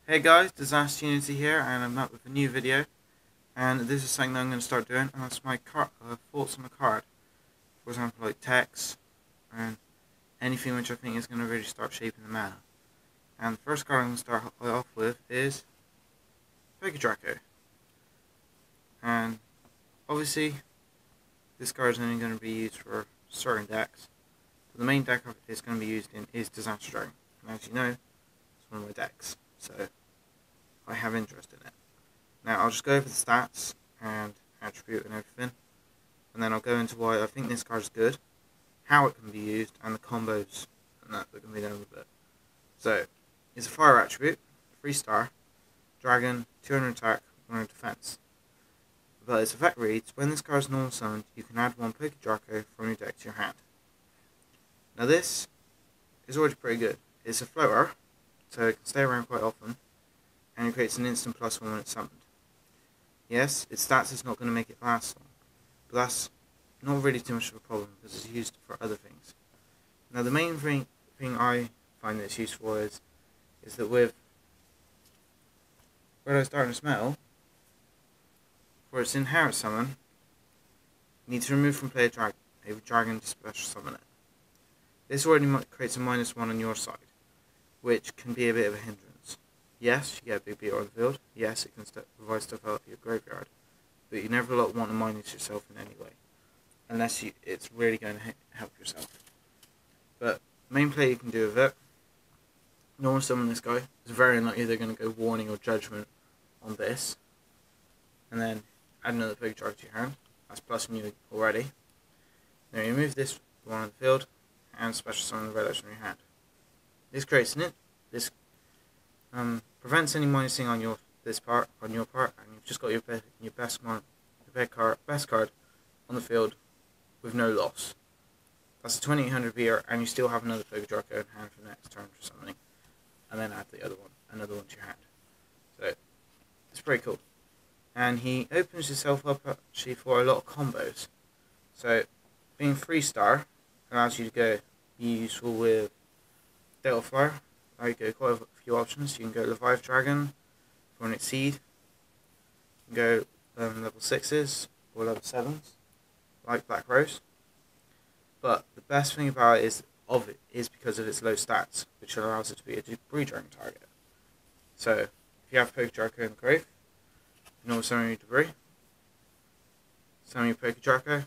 Hey guys, Disaster Unity here, and I'm back with a new video. And this is something that I'm going to start doing, and that's my thoughts on a card. For example, like text, and anything which I think is going to really start shaping the meta. And the first card I'm going to start off with is draco. And obviously, this card is only going to be used for certain decks. But the main deck it's going to be used in is Disaster Dragon. And as you know, it's one of my decks, so I have interest in it. Now I'll just go over the stats and attribute and everything, and then I'll go into why I think this card is good, how it can be used, and the combos and that can be done with it. So, it's a fire attribute, 3 star, dragon, 200 attack, 100 defense. But its effect reads, when this card is normal summoned, you can add 1 draco from your deck to your hand. Now this is already pretty good. It's a floater, so it can stay around quite often, and it creates an instant +1 when it's summoned. Yes, its stats is not going to make it last long, but that's not really too much of a problem because it's used for other things. Now the main thing I find that it's useful is that with Red's Darkness Smell, for its inherent summon, you need to remove from play a dragon to special summon it. This already creates a -1 on your side, which can be a bit of a hindrance. Yes, you get a big beat on the field. Yes, it can provide stuff out of your graveyard. But you never want to minus yourself in any way. Unless it's really going to help yourself. But main play you can do with it. Normal summon this guy. It's very unlikely they're going to go Warning or Judgment on this. And then add another big dragon to your hand. That's plus you already. Now you move this one on the field and special summon the red from your hand. This creates an prevents any minusing on your part, and you've just got your best card on the field with no loss. That's a 2800 beer, and you still have another draco in hand for the next turn for summoning, and then add another one to your hand. So it's pretty cool, and he opens himself up actually for a lot of combos. So being 3 star allows you to be useful with Delta Fire. You go quite a few options. You can go Leviathan Dragon for an Exceed. You can go level 6s or level 7s, like Black Rose. But the best thing about it is because of its low stats, which allows it to be a Debris Dragon target. So, if you have draco in the grave, you can always summon your Debris, summon your draco,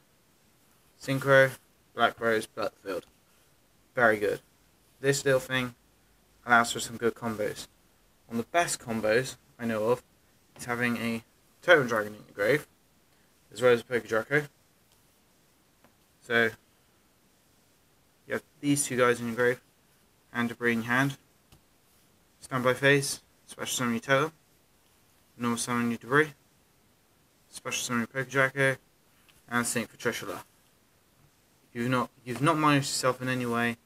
Synchro, Black Rose, Battlefield. Very good. This little thing allows for some good combos. One of the best combos I know of is having a Totem Dragon in your grave, as well as a draco. So you have these 2 guys in your grave, and Debris in your hand. Standby phase, special summon your Totem, normal summon your Debris, special summon your draco, and sync for Trishula. You've not minused yourself in any way.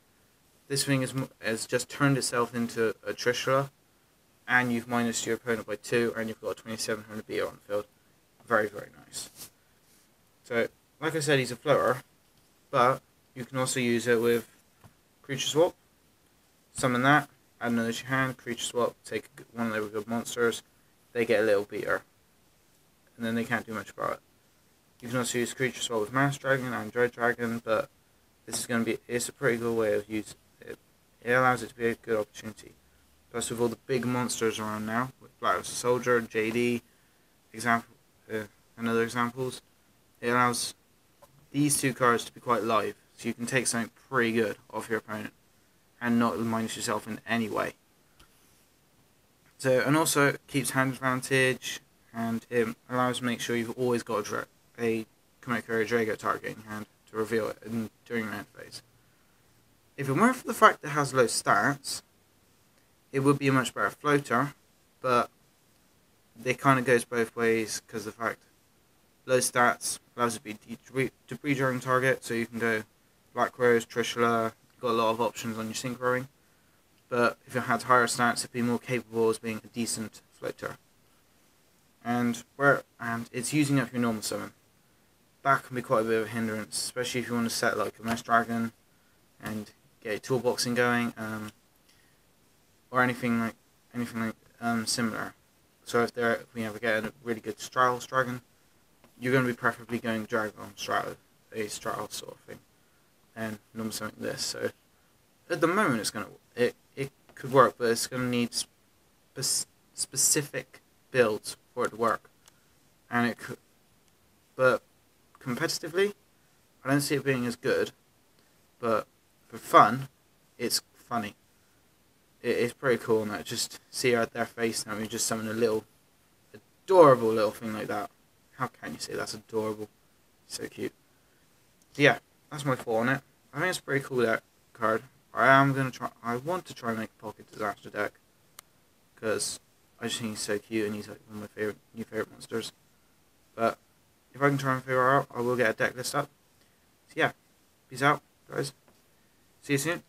This thing has just turned itself into a Trishula, and you've minused your opponent by 2, and you've got 2700 BR on the field. Very, very nice. So, like I said, he's a floater, but you can also use it with Creature Swap. Summon that, add another to your hand, Creature Swap, take one of their good monsters, they get a little beater, and then they can't do much about it. You can also use Creature Swap with Mass Dragon and Dread Dragon, but this is it's a pretty good way of using it. It allows it to be a good opportunity. Plus, with all the big monsters around now, with Black Soldier, JD, and other examples, it allows these 2 cards to be quite live, so you can take something pretty good off your opponent and not minus yourself in any way. So, and also it keeps hand advantage, and it allows to make sure you've always got a Commit Courier Drago target in your hand to reveal it during your end phase. If it weren't for the fact that it has low stats, it would be a much better floater, but it kind of goes both ways because the fact low stats allows it to be Debris Dragon target, so you can go Black Rose, Trishula, you've got a lot of options on your synchroing. But if it had higher stats, it'd be more capable as being a decent floater. And it's using up your normal summon. That can be quite a bit of a hindrance, especially if you want to set like a Mesh Dragon and get toolboxing going, or anything like some similar. So if we ever get a really good Stratos dragon, you're going to be preferably going dragon on Stratos, a Stratos sort of thing, and normally something like this. So at the moment it could work, but it's going to need specific builds for it to work, and it could. But competitively, I don't see it being as good. But for fun, it's funny. It's pretty cool, and just see her at their face now. We just summon a little, adorable little thing like that. How can you say that's adorable? So cute. So yeah, that's my thought on it. I think it's pretty cool, that card. I want to try and make a Pocket Disaster deck, because I just think he's so cute and he's like one of my new favorite monsters. But if I can try and figure out, I will get a deck list up. So yeah, peace out, guys. See you soon.